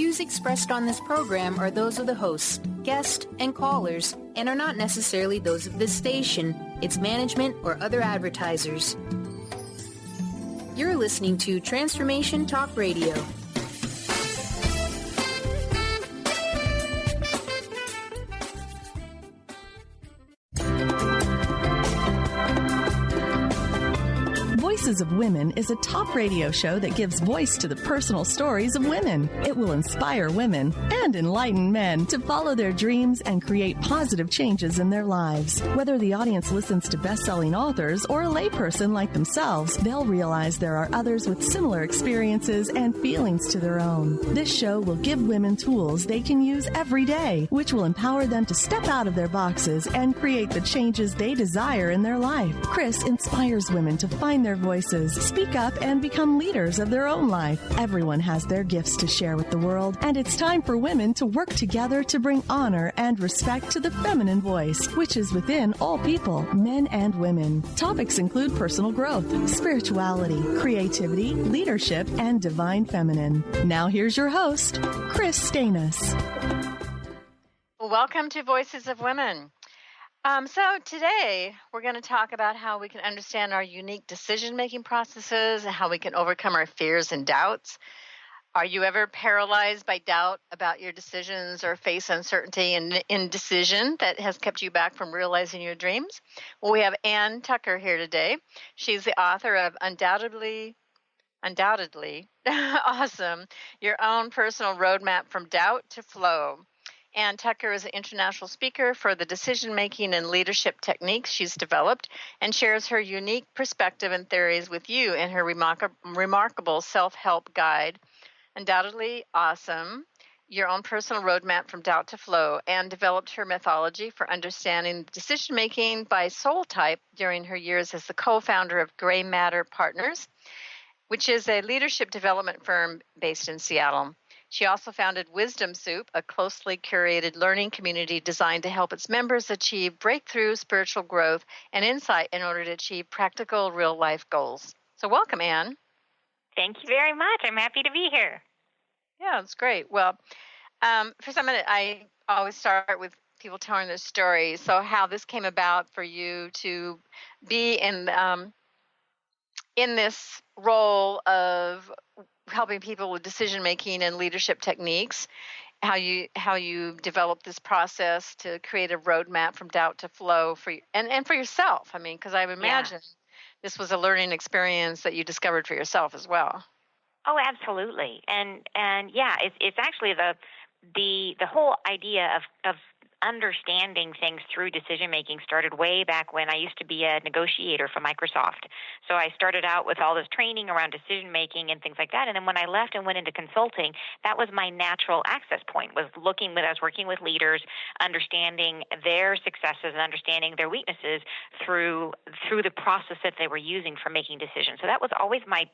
views expressed on this program are those of the hosts, guests, and callers, and are not necessarily those of this station, its management, or other advertisers. You're listening to Transformation Talk Radio. Voices of Women is a talk radio show that gives voice to the personal stories of women. It will inspire women and enlighten men to follow their dreams and create positive changes in their lives. Whether the audience listens to best-selling authors or a layperson like themselves, they'll realize there are others with similar experiences and feelings to their own. This show will give women tools they can use every day, which will empower them to step out of their boxes and create the changes they desire in their life. Kris inspires women to find their voices, speak up, and become leaders of their own life. Everyone has their gifts to share with the world, and it's time for women to work together to bring honor and respect to the feminine voice, which is within all people, men and women. Topics include personal growth, spirituality, creativity, leadership, and divine feminine. Now here's your host, Kris Steinnes. Welcome to Voices of Women. So today we're going to talk about how we can understand our unique decision-making processes and how we can overcome our fears and doubts. Are you ever paralyzed by doubt about your decisions or face uncertainty and indecision that has kept you back from realizing your dreams? Well, we have Ann Tucker here today. She's the author of Undoubtedly Awesome, Your Own Personal Roadmap from Doubt to Flow. Ann Tucker is an international speaker for the decision-making and leadership techniques she's developed and shares her unique perspective and theories with you in her remarkable self-help guide, Undoubtedly Awesome, Your Own Personal Roadmap from Doubt to Flow, and developed her methodology for understanding decision-making by soul type during her years as the co-founder of Gray Matter Partners, which is a leadership development firm based in Seattle. She also founded Wisdom Soup, a closely curated learning community designed to help its members achieve breakthrough spiritual growth and insight in order to achieve practical real-life goals. So welcome, Ann. Thank you very much. I'm happy to be here. Yeah, it's great. Well, for some minute, I always start with people telling their story. So how this came about for you to be in this role of helping people with decision-making and leadership techniques, how you developed this process to create a roadmap from doubt to flow for you, and for yourself. I mean, because I would imagine this was a learning experience that you discovered for yourself as well. Oh, absolutely. And yeah, it's actually the whole idea of understanding things through decision-making started way back when I used to be a negotiator for Microsoft. So I started out with all this training around decision-making and things like that. And then when I left and went into consulting, that was my natural access point, was looking when I was working with leaders, understanding their successes and understanding their weaknesses through the process that they were using for making decisions. So that was always my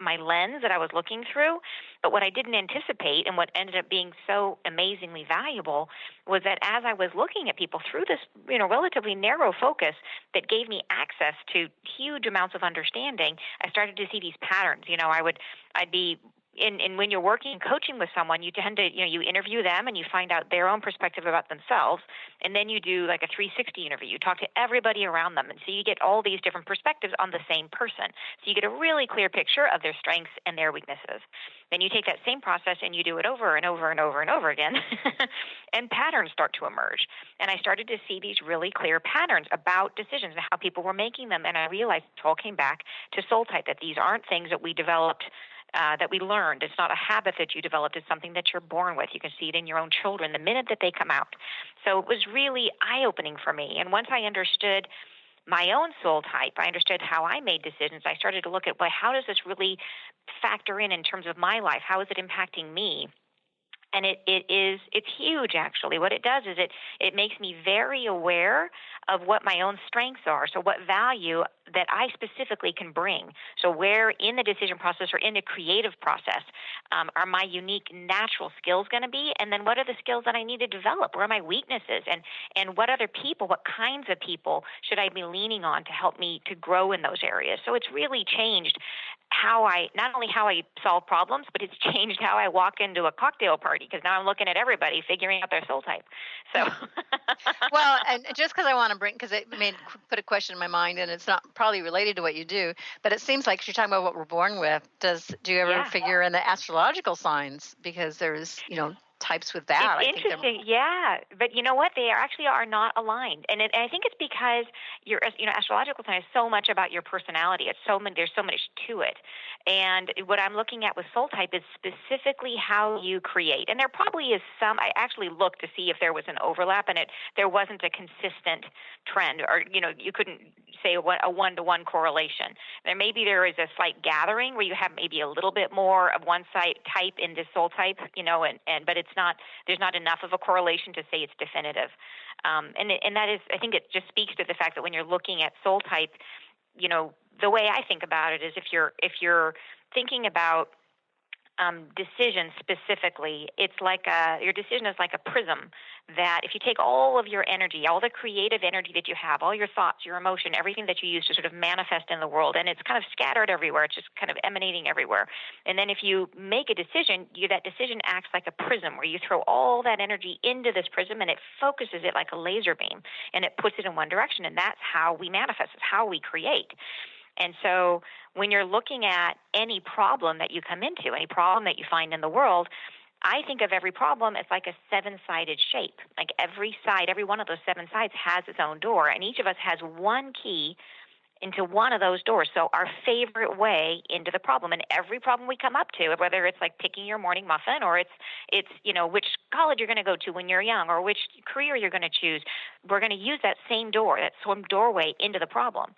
lens that I was looking through. But what I didn't anticipate and what ended up being so amazingly valuable was that as I was looking at people through this, relatively narrow focus that gave me access to huge amounts of understanding, I started to see these patterns. I'd be and when you're working and coaching with someone, you tend to, you interview them and you find out their own perspective about themselves, and then you do like a 360 interview. You talk to everybody around them, and so you get all these different perspectives on the same person. So you get a really clear picture of their strengths and their weaknesses. Then you take that same process and you do it over and over and over and over again, and patterns start to emerge. And I started to see these really clear patterns about decisions and how people were making them, and I realized it all came back to soul type, that these aren't things that we developed that we learned. It's not a habit that you developed. It's something that you're born with. You can see it in your own children the minute that they come out. So it was really eye-opening for me. And once I understood my own soul type, I understood how I made decisions. I started to look at, well, how does this really factor in terms of my life? How is it impacting me? And it's huge, actually. What it does is it makes me very aware of what my own strengths are. So what value that I specifically can bring. So where in the decision process or in the creative process are my unique natural skills going to be? And then what are the skills that I need to develop? Where are my weaknesses? And what other people, what kinds of people should I be leaning on to help me to grow in those areas? So it's really changed not only how I solve problems, but it's changed how I walk into a cocktail party, because now I'm looking at everybody figuring out their soul type. So, well, and just because I want to because it put a question in my mind, and it's not probably related to what you do, but it seems like you're talking about what we're born with. Do you ever figure in the astrological signs? Because there's, types with that. It's interesting, yeah. But you know what? They actually are not aligned, and I think it's because your astrological sign is so much about your personality. There's so much to it, and what I'm looking at with soul type is specifically how you create. And there probably is some. I actually looked to see if there was an overlap, and there wasn't a consistent trend, or you couldn't say a one-to-one correlation. There is a slight gathering where you have maybe a little bit more of one type in this soul type, but there's not enough of a correlation to say it's definitive. And that is, I think it just speaks to the fact that when you're looking at soul type, the way I think about it is if you're thinking about decision specifically, it's like your decision is like a prism that if you take all of your energy, all the creative energy that you have, all your thoughts, your emotion, everything that you use to sort of manifest in the world, and it's kind of scattered everywhere, it's just kind of emanating everywhere. And then if you make a decision, that decision acts like a prism where you throw all that energy into this prism and it focuses it like a laser beam and it puts it in one direction. And that's how we manifest, it's how we create. And so when you're looking at any problem that you come into, any problem that you find in the world, I think of every problem as like a seven-sided shape. Like every one of those seven sides has its own door, and each of us has one key into one of those doors. So our favorite way into the problem, and every problem we come up to, whether it's like picking your morning muffin, or it's which college you're going to go to when you're young, or which career you're going to choose, we're going to use that same door, that same doorway into the problem.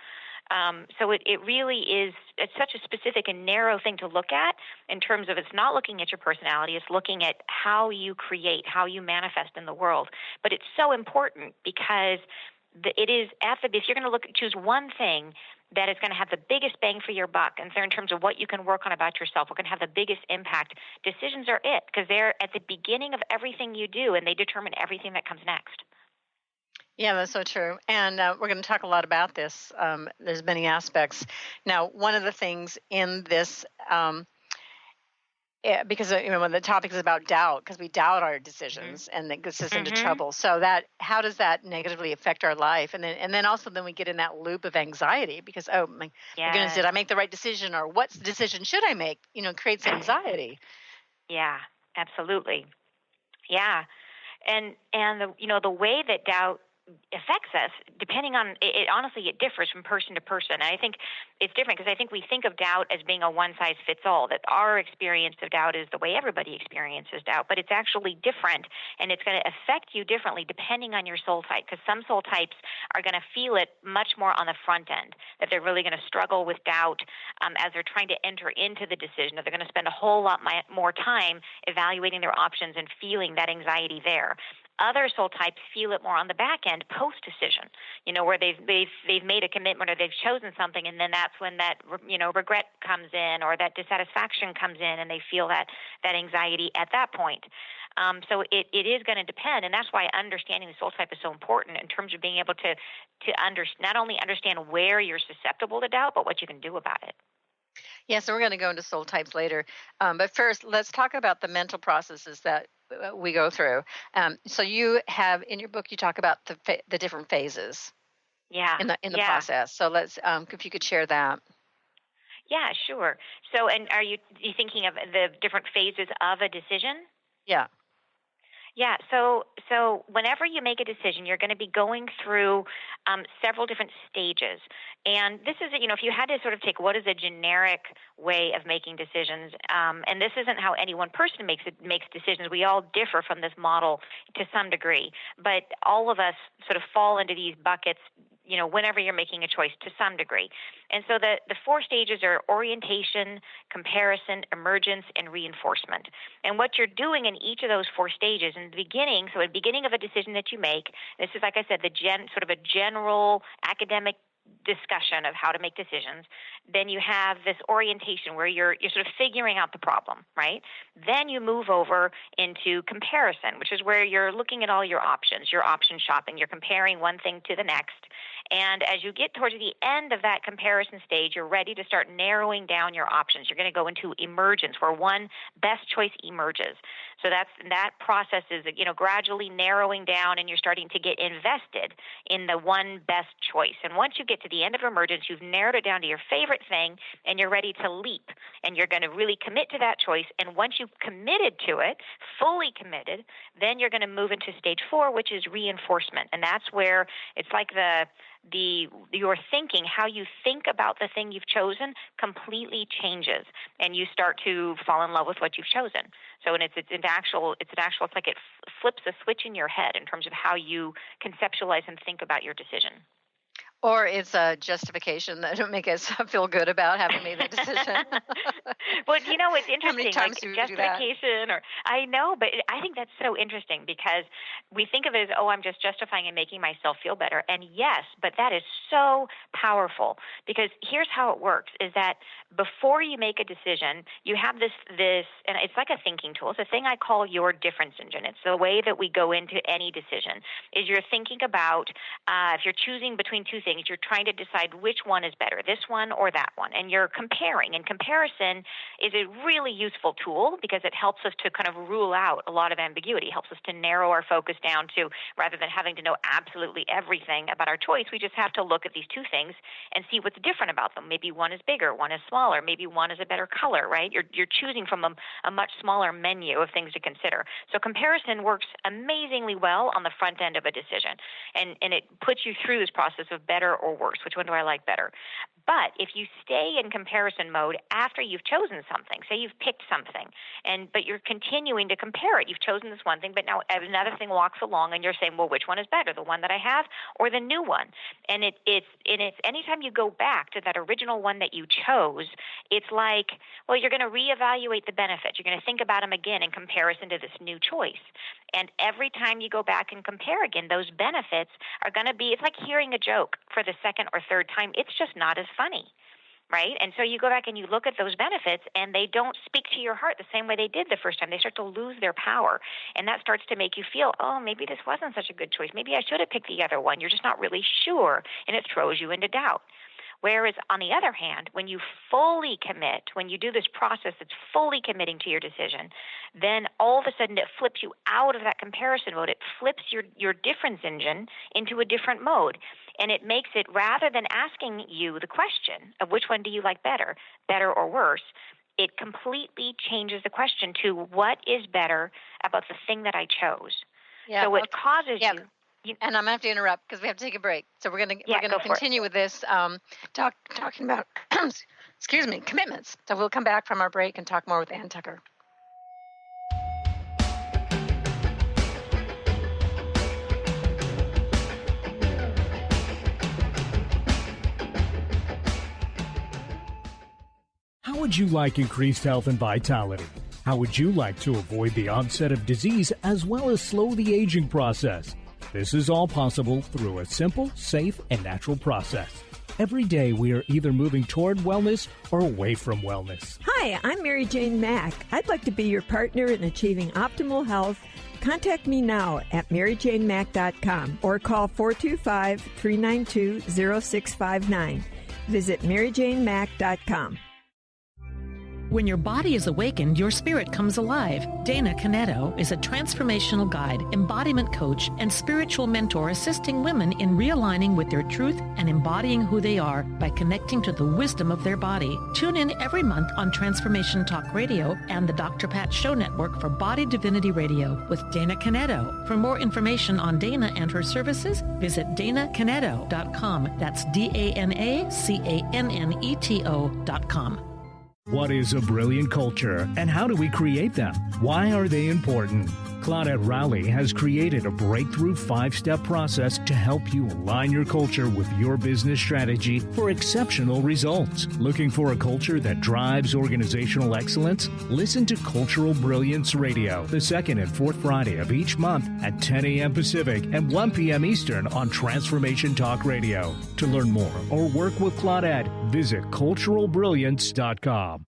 So it really is, it's such a specific and narrow thing to look at in terms of, it's not looking at your personality, it's looking at how you create, how you manifest in the world. But it's so important because it is, if you're going to choose one thing that is going to have the biggest bang for your buck, and so in terms of what you can work on about yourself, what can have the biggest impact, decisions are it, because they're at the beginning of everything you do, and they determine everything that comes next. Yeah, that's so true. And we're going to talk a lot about this. There's many aspects. Now, one of the things in this, because when the topic is about doubt, because we doubt our decisions, and that gets us into trouble. So how does that negatively affect our life? And then also we get in that loop of anxiety because, oh my goodness, did I make the right decision, or what decision should I make? Creates anxiety. Yeah, absolutely. Yeah, and the way that doubt affects us, depending on it, honestly, it differs from person to person. And I think it's different because I think we think of doubt as being a one-size-fits-all, that our experience of doubt is the way everybody experiences doubt, but it's actually different, and it's going to affect you differently depending on your soul type, because some soul types are going to feel it much more on the front end, that they're really going to struggle with doubt as they're trying to enter into the decision, that they're going to spend a whole lot more time evaluating their options and feeling that anxiety there. Other soul types feel it more on the back end, post-decision, where they've made a commitment or they've chosen something, and then that's when that regret comes in or that dissatisfaction comes in, and they feel that anxiety at that point. So it is going to depend, and that's why understanding the soul type is so important in terms of being able to not only understand where you're susceptible to doubt, but what you can do about it. Yeah, so we're going to go into soul types later. But first, let's talk about the mental processes that we go through. So you have, in your book, you talk about the different phases in the process. So let's, if you could share that. Yeah, sure. So, and are you thinking of the different phases of a decision? Yeah. Yeah, so whenever you make a decision, you're going to be going through several different stages. And this is, if you had to sort of take what is a generic way of making decisions, and this isn't how any one person makes decisions. We all differ from this model to some degree, but all of us sort of fall into these buckets, whenever you're making a choice to some degree. And so the four stages are orientation, comparison, emergence, and reinforcement. And what you're doing in each of those four stages in the beginning, so at the beginning of a decision that you make, this is, like I said, sort of a general academic discussion of how to make decisions. Then you have this orientation where you're sort of figuring out the problem, right? Then you move over into comparison, which is where you're looking at all your options, your option shopping. You're comparing one thing to the next, And as you get towards the end of that comparison stage, you're ready to start narrowing down your options. You're going to go into emergence, where one best choice emerges. So that process is, gradually narrowing down, and you're starting to get invested in the one best choice. And once you get to the end of emergence, you've narrowed it down to your favorite thing, and you're ready to leap. And you're going to really commit to that choice. And once you've committed to it, fully committed, then you're going to move into stage 4, which is reinforcement. And that's where it's like your thinking, how you think about the thing you've chosen, completely changes, and you start to fall in love with what you've chosen. So, and it's like it flips a switch in your head in terms of how you conceptualize and think about your decision. Or it's a justification that will make us feel good about having made the decision. Well, it's interesting. How many times do justification, that? Or I know, but I think that's so interesting because we think of it as, I'm just justifying and making myself feel better. And yes, but that is so powerful, because here's how it works: is that before you make a decision, you have this, and it's like a thinking tool. It's a thing I call your difference engine. It's the way that we go into any decision. Is you're thinking about if you're choosing between two things. You're trying to decide which one is better, this one or that one, and you're comparing. And comparison is a really useful tool because it helps us to kind of rule out a lot of ambiguity. It helps us to narrow our focus down to, rather than having to know absolutely everything about our choice, we just have to look at these two things and see what's different about them. Maybe one is bigger, one is smaller, maybe one is a better color, right? You're choosing from a much smaller menu of things to consider. So comparison works amazingly well on the front end of a decision, and it puts you through this process of better or worse. Which one do I like better? But if you stay in comparison mode after you've chosen something, say you've picked something, but you're continuing to compare it. You've chosen this one thing, but now another thing walks along, and you're saying, well, which one is better, the one that I have or the new one? And it's anytime you go back to that original one that you chose, it's like, well, you're going to reevaluate the benefits. You're going to think about them again in comparison to this new choice. And every time you go back and compare again, those benefits are going to be, it's like hearing a joke for the second or third time. It's just not as funny, right? And so you go back and you look at those benefits, and they don't speak to your heart the same way they did the first time. They start to lose their power, and that starts to make you feel, maybe this wasn't such a good choice. Maybe I should have picked the other one. You're just not really sure, and it throws you into doubt. Whereas, on the other hand, when you fully commit, when you do this process that's fully committing to your decision, then all of a sudden it flips you out of that comparison mode. It flips your difference engine into a different mode. And it makes it, rather than asking you the question of which one do you like better or worse, it completely changes the question to what is better about the thing that I chose. Yeah, so it causes you. And I'm going to have to interrupt because we have to take a break. So we're going to continue with this talking about commitments. So we'll come back from our break and talk more with Ann Tucker. How would you like increased health and vitality? How would you like to avoid the onset of disease as well as slow the aging process? This is all possible through a simple, safe, and natural process. Every day we are either moving toward wellness or away from wellness. Hi, I'm Mary Jane Mack. I'd like to be your partner in achieving optimal health. Contact me now at maryjanemack.com or call 425-392-0659. Visit maryjanemack.com. When your body is awakened, your spirit comes alive. Dana Canetto is a transformational guide, embodiment coach, and spiritual mentor assisting women in realigning with their truth and embodying who they are by connecting to the wisdom of their body. Tune in every month on Transformation Talk Radio and the Dr. Pat Show Network for Body Divinity Radio with Dana Canetto. For more information on Dana and her services, visit danacanetto.com. That's DANACANNETO.com. What is a brilliant culture, and how do we create them? Why are they important? Claudette Rowley has created a breakthrough 5-step process to help you align your culture with your business strategy for exceptional results. Looking for a culture that drives organizational excellence? Listen to Cultural Brilliance Radio, the second and fourth Friday of each month at 10 a.m. Pacific and 1 p.m. Eastern on Transformation Talk Radio. To learn more or work with Claudette, visit culturalbrilliance.com.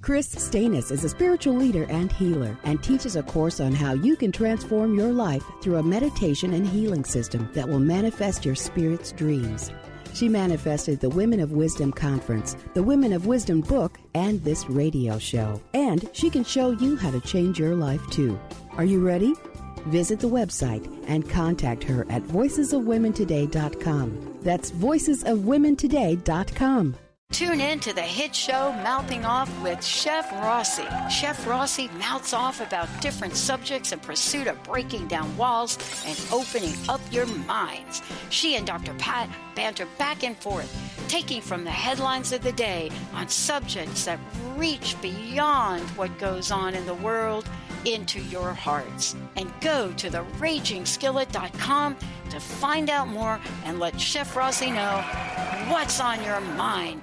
Kris Steinnes is a spiritual leader and healer and teaches a course on how you can transform your life through a meditation and healing system that will manifest your spirit's dreams. She manifested the Women of Wisdom Conference, the Women of Wisdom book, and this radio show. And she can show you how to change your life too. Are you ready? Visit the website and contact her at voicesofwomentoday.com. That's voicesofwomentoday.com. Tune in to the hit show Mouthing Off with Chef Rossi. Chef Rossi mouths off about different subjects in pursuit of breaking down walls and opening up your minds. She and Dr. Pat banter back and forth, taking from the headlines of the day on subjects that reach beyond what goes on in the world into your hearts. And go to theragingskillet.com to find out more and let Chef Rossi know what's on your mind.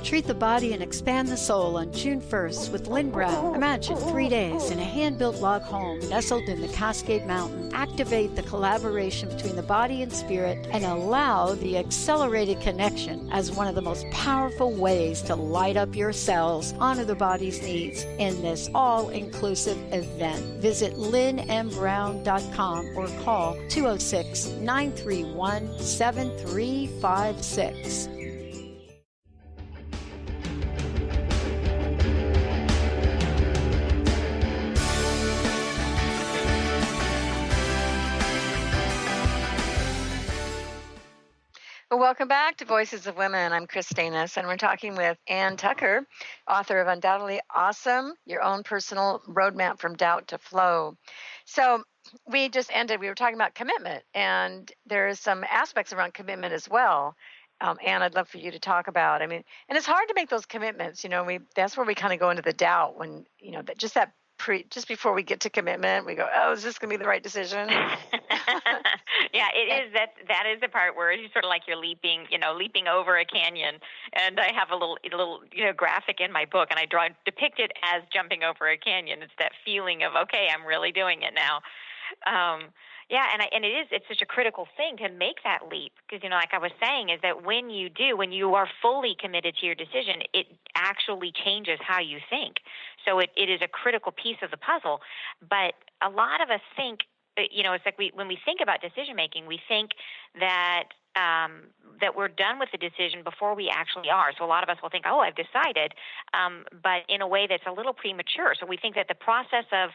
Treat the body and expand the soul on June 1st with Lynn Brown. Imagine 3 days in a hand-built log home nestled in the Cascade Mountain. Activate the collaboration between the body and spirit and allow the accelerated connection as one of the most powerful ways to light up your cells, honor the body's needs in this all-inclusive event. Visit lynnmbrown.com or call 206-931-7356. Well, welcome back to Voices of Women. I'm Kris Steinnes, and we're talking with Ann Tucker, author of Undoubtedly Awesome, Your Own Personal Roadmap from Doubt to Flow. So we just ended, we were talking about commitment, and there's some aspects around commitment as well. Ann, I'd love for you to talk about. I mean, and it's hard to make those commitments. You know, that's where we kind of go into the doubt when, you know, just before we get to commitment, we go, oh, is this going to be the right decision? Yeah, it is. That is the part where it's sort of like you're leaping over a canyon. And I have a little graphic in my book, and I depict it as jumping over a canyon. It's that feeling of, okay, I'm really doing it now. It's such a critical thing to make that leap because, like I was saying, is that when you are fully committed to your decision, it actually changes how you think. So it is a critical piece of the puzzle. But a lot of us think, it's like when we think about decision making, we think that we're done with the decision before we actually are. So a lot of us will think, oh, I've decided, but in a way that's a little premature. So we think that the process of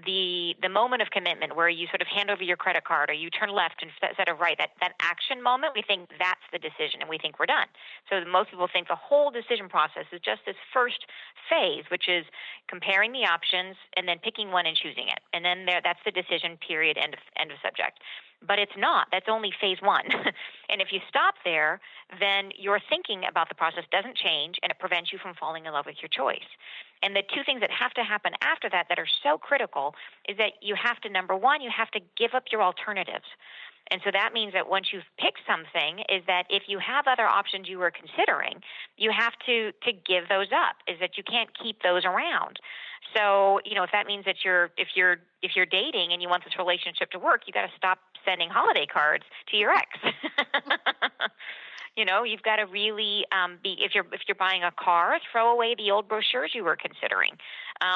the moment of commitment where you sort of hand over your credit card or you turn left instead of right, that action moment, we think that's the decision and we think we're done. So most people think the whole decision process is just this first phase, which is comparing the options and then picking one and choosing it. And then that's the decision, period, end of subject. But it's not. That's only phase one. And if you stop there, then your thinking about the process doesn't change, and it prevents you from falling in love with your choice. And the two things that have to happen after that are so critical is that you have to, number one, you have to give up your alternatives. And so that means that once you've picked something is that if you have other options you were considering, you have to give those up, is that you can't keep those around. So, if that means that if you're dating and you want this relationship to work, you got to stop sending holiday cards to your ex. You've got to really if you're buying a car, throw away the old brochures you were considering.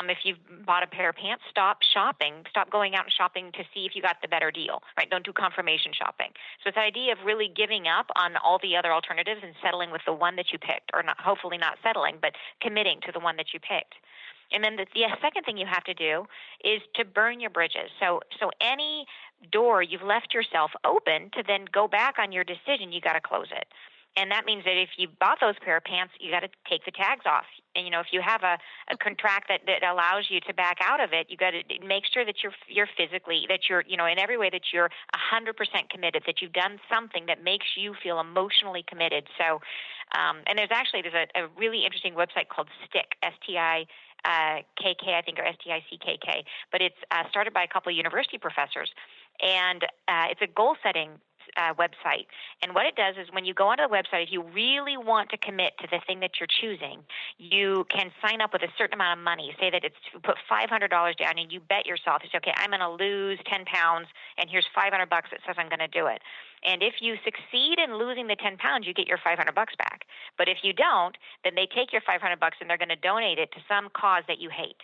If you've bought a pair of pants, stop shopping. Stop going out and shopping to see if you got the better deal, right? Don't do confirmation shopping. So it's the idea of really giving up on all the other alternatives and settling with the one that you picked, or not, hopefully not settling, but committing to the one that you picked. And then the second thing you have to do is to burn your bridges. So any door you've left yourself open to then go back on your decision, you got to close it. And that means that if you bought those pair of pants, you got to take the tags off. And, if you have a contract that allows you to back out of it, you got to make sure that you're physically, that you're, in every way that you're 100% committed, that you've done something that makes you feel emotionally committed. So, and there's a really interesting website called Stick, STIKK, I think, or STICKK, but it's started by a couple of university professors, and it's a goal-setting website. And what it does is when you go onto the website, if you really want to commit to the thing that you're choosing, you can sign up with a certain amount of money. Say that it's put $500 down, and you bet yourself, it's okay, I'm going to lose 10 pounds, and here's $500 that says I'm going to do it. And if you succeed in losing the 10 pounds, you get your $500 back. But if you don't, then they take your $500 and they're going to donate it to some cause that you hate.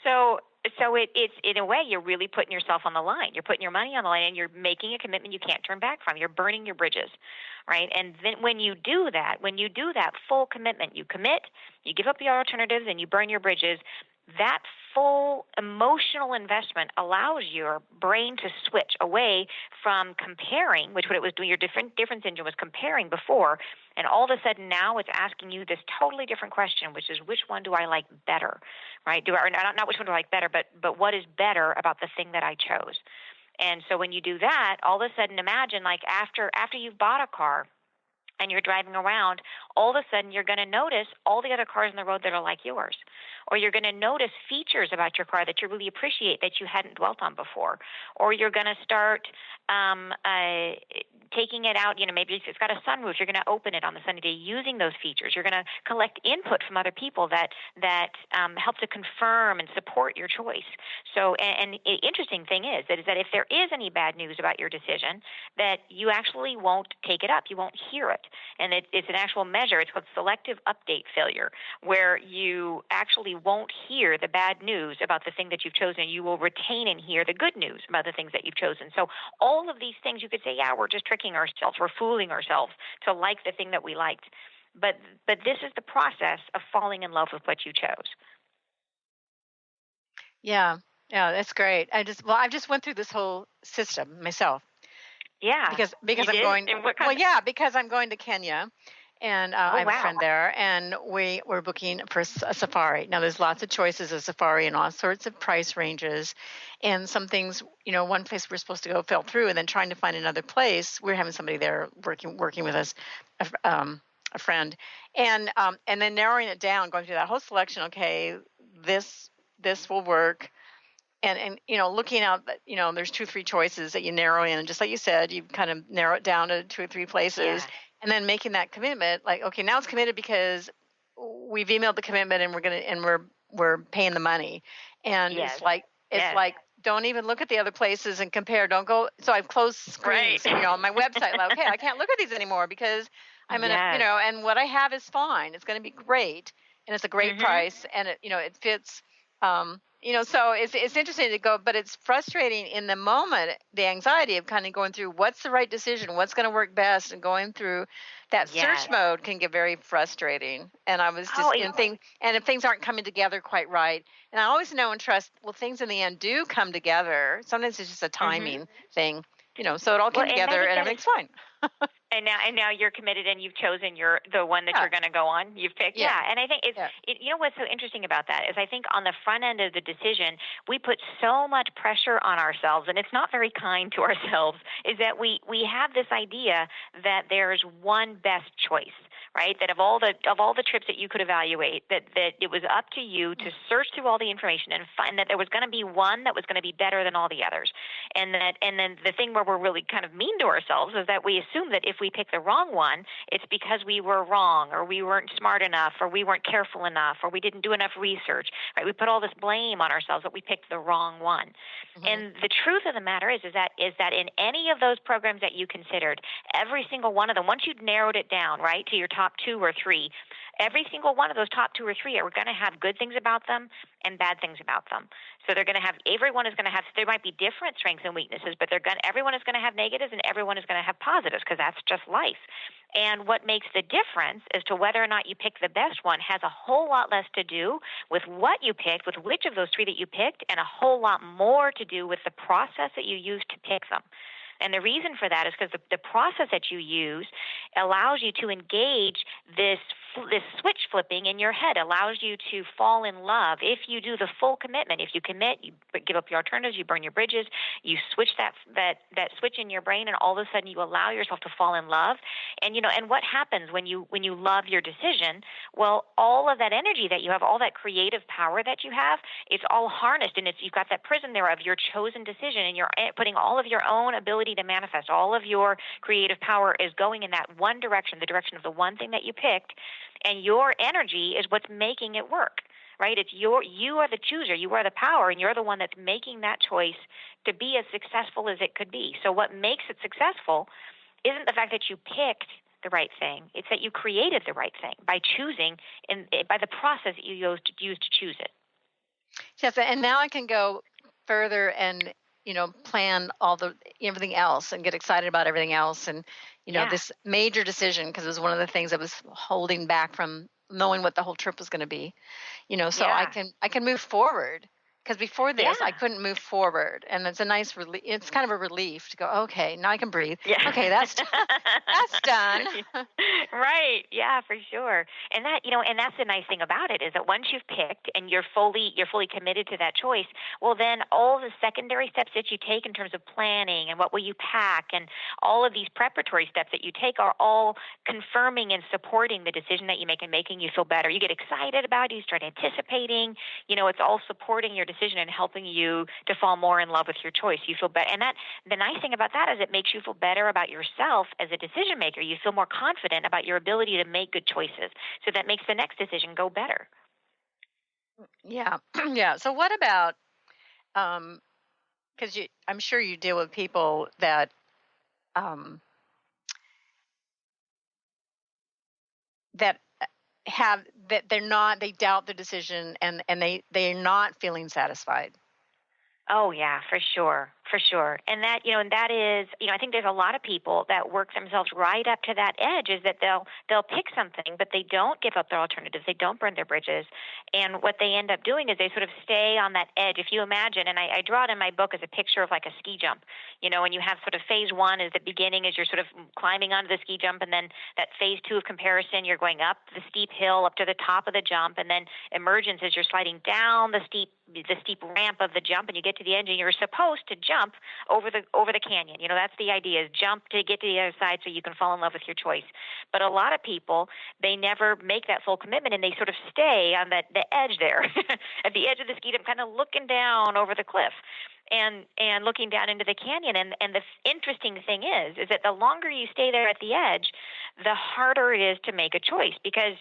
So it's in a way, you're really putting yourself on the line. You're putting your money on the line, and you're making a commitment you can't turn back from. You're burning your bridges, right? And then when you do that full commitment, you commit, you give up your alternatives, and you burn your bridges. That full emotional investment allows your brain to switch away from comparing, which what it was doing, your difference engine was comparing before, and all of a sudden now it's asking you this totally different question, which is, which one do I like better, right? Not which one do I like better, but what is better about the thing that I chose? And so when you do that, all of a sudden, imagine like after you've bought a car and you're driving around, all of a sudden you're going to notice all the other cars on the road that are like yours. Or you're going to notice features about your car that you really appreciate that you hadn't dwelt on before. Or you're going to start taking it out, maybe if it's got a sunroof, you're going to open it on the sunny day using those features. You're going to collect input from other people that help to confirm and support your choice. So, and the interesting thing is that if there is any bad news about your decision, that you actually won't take it up. You won't hear it. And it's an actual measure. It's called selective update failure, where you actually won't hear the bad news about the thing that you've chosen. You will retain and hear the good news about the things that you've chosen. So all of these things, you could say, yeah, we're just tricking ourselves. We're fooling ourselves to like the thing that we liked. But this is the process of falling in love with what you chose. Yeah, that's great. I just went through this whole system myself. Yeah, because I'm going. Because I'm going to Kenya, and I have a friend there, and we're booking for a safari. Now, there's lots of choices of safari and all sorts of price ranges, and some things, one place we're supposed to go fell through, and then trying to find another place, we're having somebody there working with us, a friend, and then narrowing it down, going through that whole selection. Okay, this will work. And looking out, there's 2-3 choices that you narrow in, and just like you said, you kind of narrow it down to 2 or 3 places, and then making that commitment. Like, okay, now it's committed because we've emailed the commitment, and we're paying the money. And it's like don't even look at the other places and compare. Don't go. So I've closed screens, on my website. Like, okay, I can't look at these anymore because I'm gonna, and what I have is fine. It's going to be great, and it's a great price, and it fits. So it's interesting to go, but it's frustrating in the moment, the anxiety of kind of going through what's the right decision, what's going to work best, and going through that search mode can get very frustrating. And I was just and if things aren't coming together quite right, and I always know and trust, things in the end do come together. Sometimes it's just a timing thing, so it all came together and everything's fine. And now you're committed, and you've chosen the one that you're going to go on. You've picked, And I think what's so interesting about that is I think on the front end of the decision, we put so much pressure on ourselves, and it's not very kind to ourselves. Is that we have this idea that there's one best choice, right? That of all the trips that you could evaluate, that it was up to you to search through all the information and find that there was going to be one that was going to be better than all the others, and then the thing where we're really kind of mean to ourselves is that we assume that if we pick the wrong one, it's because we were wrong, or we weren't smart enough, or we weren't careful enough, or we didn't do enough research, right? We put all this blame on ourselves that we picked the wrong one. And the truth of the matter is that in any of those programs that you considered, every single one of them, once you'd narrowed it down, right, to your top 2 or 3, every single one of those top 2 or 3 are going to have good things about them and bad things about them. So everyone is going to have, there might be different strengths and weaknesses, but everyone is going to have negatives and everyone is going to have positives, because that's just life. And what makes the difference as to whether or not you pick the best one has a whole lot less to do with what you picked, with which of those 3 that you picked, and a whole lot more to do with the process that you used to pick them. And the reason for that is because the process that you use allows you to engage this switch flipping in your head, allows you to fall in love. If you do the full commitment, if you commit, you give up your alternatives, you burn your bridges, you switch that switch in your brain, and all of a sudden you allow yourself to fall in love. And and what happens when you love your decision? Well, all of that energy that you have, all that creative power that you have, it's all harnessed, and you've got that prism there of your chosen decision, and you're putting all of your own ability to manifest. All of your creative power is going in that one direction, the direction of the one thing that you picked, and your energy is what's making it work, right? You are the chooser, you are the power, and you're the one that's making that choice to be as successful as it could be. So what makes it successful isn't the fact that you picked the right thing, it's that you created the right thing by choosing, and by the process that you used to choose it. Yes, and now I can go further and, plan everything else and get excited about everything else. And, this major decision, because it was one of the things that was holding back from knowing what the whole trip was going to be, so I can move forward. Because before this, I couldn't move forward, and it's a nice relief. It's kind of a relief to go, okay, now I can breathe. Yeah. Okay, that's done. Right. Yeah, for sure. And that, and that's the nice thing about it is that once you've picked and you're fully committed to that choice, well, then all the secondary steps that you take in terms of planning and what will you pack and all of these preparatory steps that you take are all confirming and supporting the decision that you make and making you feel better. You get excited about it. You start anticipating. It's all supporting your decision and helping you to fall more in love with your choice. You feel better. And the nice thing about that is it makes you feel better about yourself as a decision maker. You feel more confident about your ability to make good choices. So that makes the next decision go better. Yeah. Yeah. So what about, because I'm sure you deal with people that, they doubt the decision and they're not feeling satisfied. Oh yeah, for sure. And that, and that is, I think there's a lot of people that work themselves right up to that edge is that they'll pick something, but they don't give up their alternatives. They don't burn their bridges. And what they end up doing is they sort of stay on that edge. If you imagine, and I draw it in my book as a picture of like a ski jump, and you have sort of phase one is the beginning as you're sort of climbing onto the ski jump. And then that phase two of comparison, you're going up the steep hill up to the top of the jump. And then emergence is you're sliding down the steep ramp of the jump and you get to the end and you're supposed to jump over the canyon. That's the idea is jump to get to the other side so you can fall in love with your choice. But a lot of people, they never make that full commitment and they sort of stay on the edge there at the edge of the ski jump, kind of looking down over the cliff and looking down into the canyon. And the interesting thing is that the longer you stay there at the edge, the harder it is to make a choice because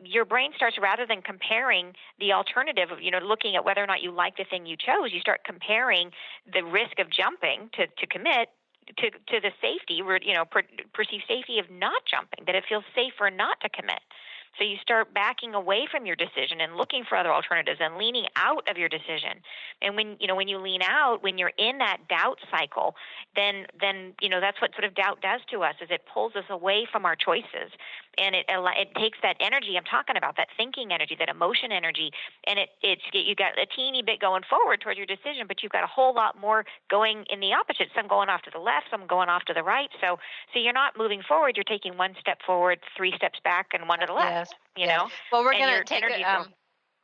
your brain starts, rather than comparing the alternative of, looking at whether or not you like the thing you chose, you start comparing the risk of jumping to commit to the safety, perceived safety of not jumping, that it feels safer not to commit. So you start backing away from your decision and looking for other alternatives and leaning out of your decision. And when you lean out, when you're in that doubt cycle, then that's what sort of doubt does to us, is it pulls us away from our choices. And it takes that energy I'm talking about, that thinking energy, that emotion energy, and you got a teeny bit going forward toward your decision, but you've got a whole lot more going in the opposite. Some going off to the left, some going off to the right. So you're not moving forward. You're taking one step forward, 3 steps back, and one to the left. Well, we're going to take and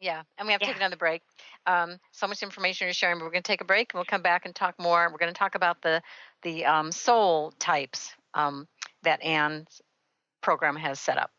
we have to take another break. So much information you're sharing, but we're going to take a break and we'll come back and talk more. We're going to talk about the soul types that Anne's program has set up.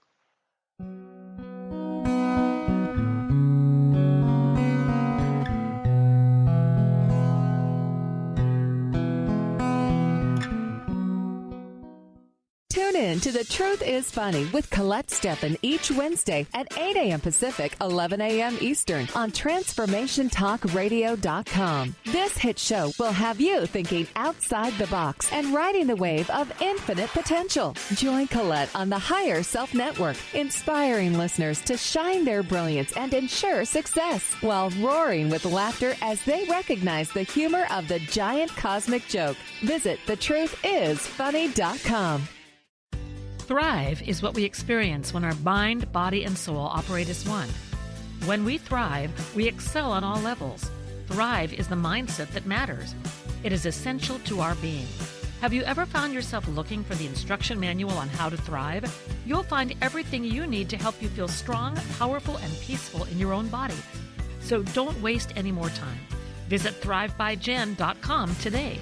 Tune in to The Truth is Funny with Colette Steffen each Wednesday at 8 a.m. Pacific, 11 a.m. Eastern on TransformationTalkRadio.com. This hit show will have you thinking outside the box and riding the wave of infinite potential. Join Colette on the Higher Self Network, inspiring listeners to shine their brilliance and ensure success while roaring with laughter as they recognize the humor of the giant cosmic joke. Visit thetruthisfunny.com. Thrive is what we experience when our mind, body, and soul operate as one. When we thrive, we excel on all levels. Thrive is the mindset that matters. It is essential to our being. Have you ever found yourself looking for the instruction manual on how to thrive? You'll find everything you need to help you feel strong, powerful, and peaceful in your own body. So don't waste any more time. Visit thrivebyjen.com today.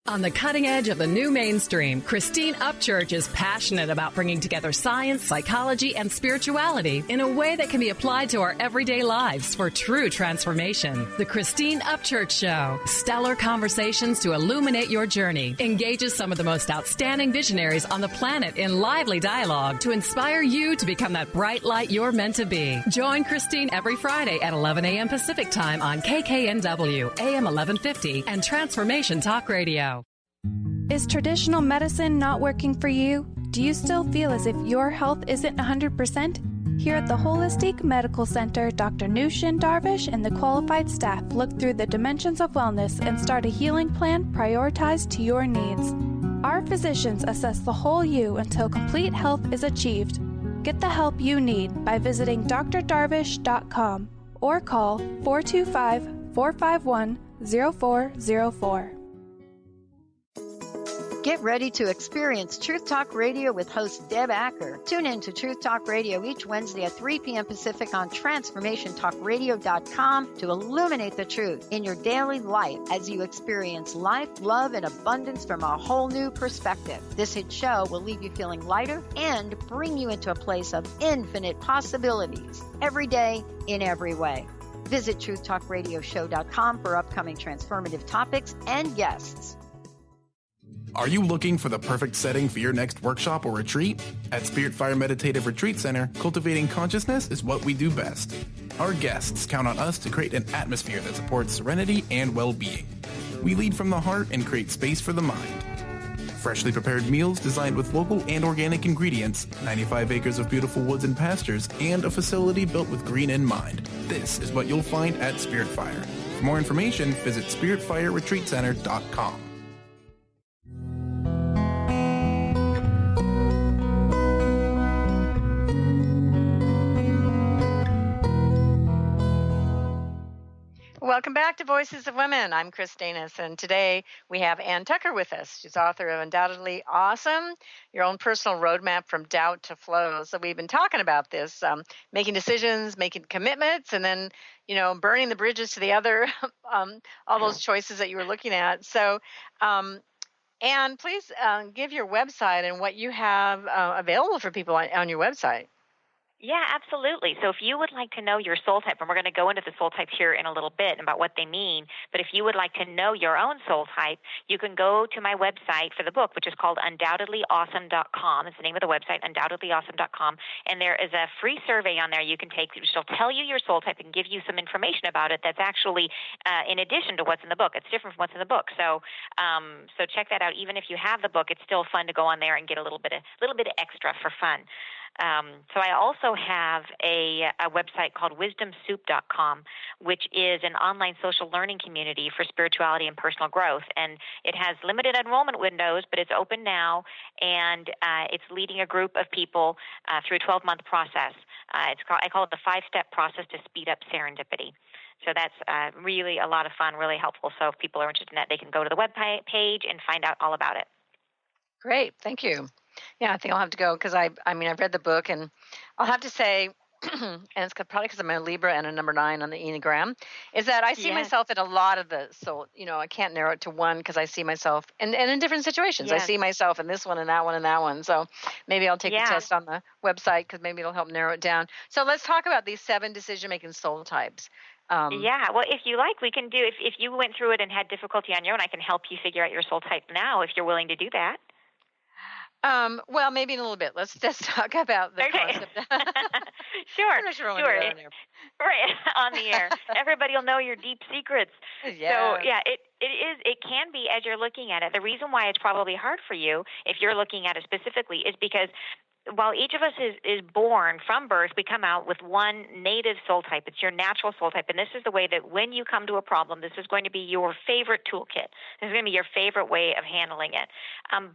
On the cutting edge of the new mainstream, Christine Upchurch is passionate about bringing together science, psychology, and spirituality in a way that can be applied to our everyday lives for true transformation. The Christine Upchurch Show, stellar conversations to illuminate your journey, engages some of the most outstanding visionaries on the planet in lively dialogue to inspire you to become that bright light you're meant to be. Join Christine every Friday at 11 a.m. Pacific Time on KKNW, AM 1150, and Transformation Talk Radio. Is traditional medicine not working for you? Do you still feel as if your health isn't 100%? Here at the Holistic Medical Center, Dr. Nushin Darvish and the qualified staff look through the dimensions of wellness and start a healing plan prioritized to your needs. Our physicians assess the whole you until complete health is achieved. Get the help you need by visiting drdarvish.com or call 425-451-0404. Get ready to experience Truth Talk Radio with host Deb Acker. Tune in to Truth Talk Radio each Wednesday at 3 p.m. Pacific on TransformationTalkRadio.com to illuminate the truth in your daily life as you experience life, love, and abundance from a whole new perspective. This hit show will leave you feeling lighter and bring you into a place of infinite possibilities every day in every way. Visit TruthTalkRadioshow.com for upcoming transformative topics and guests. Are you looking for the perfect setting for your next workshop or retreat? At Spirit Fire Meditative Retreat Center, cultivating consciousness is what we do best. Our guests count on us to create an atmosphere that supports serenity and well-being. We lead from the heart and create space for the mind. Freshly prepared meals designed with local and organic ingredients, 95 acres of beautiful woods and pastures, and a facility built with green in mind. This is what you'll find at Spirit Fire. For more information, visit spiritfireretreatcenter.com. Welcome back to Voices of Women. I'm Kris Steinnes, and today we have Ann Tucker with us. She's author of Undoubtedly Awesome, Your Own Personal Roadmap from Doubt to Flow. So we've been talking about this, making decisions, making commitments, and then, burning the bridges to the other, all those choices that you were looking at. So, Ann, please give your website and what you have available for people on your website. Yeah, absolutely. So if you would like to know your soul type, and we're going to go into the soul types here in a little bit about what they mean, but if you would like to know your own soul type, you can go to my website for the book, which is called undoubtedlyawesome.com. It's the name of the website, undoubtedlyawesome.com, and there is a free survey on there you can take, which will tell you your soul type and give you some information about it that's actually in addition to what's in the book. It's different from what's in the book. So check that out. Even if you have the book, it's still fun to go on there and get a little bit of extra for fun. So I also have a website called wisdomsoup.com, which is an online social learning community for spirituality and personal growth. And it has limited enrollment windows, but it's open now, and it's leading a group of people through a 12-month process. I call it the 5-step process to speed up serendipity. So that's really a lot of fun, really helpful. So if people are interested in that, they can go to the web page and find out all about it. Great. Thank you. Yeah, I think I'll have to go because I've read the book, and I'll have to say, and it's probably because I'm a Libra and a number 9 on the Enneagram, is that I see myself in a lot of the soul. I can't narrow it to one because I see myself and in different situations. Yes. I see myself in this one and that one and that one. So maybe I'll take the test on the website because maybe it'll help narrow it down. So let's talk about these 7 decision-making soul types. Well, if you like, we can do, if you went through it and had difficulty on your own, I can help you figure out your soul type now if you're willing to do that. Well, maybe in a little bit. Let's just talk about the concept. Sure. Right, on the air. Everybody will know your deep secrets. Yeah. So, it can be as you're looking at it. The reason why it's probably hard for you, if you're looking at it specifically, is because while each of us is born from birth, we come out with one native soul type. It's your natural soul type. And this is the way that when you come to a problem, this is going to be your favorite toolkit. This is going to be your favorite way of handling it.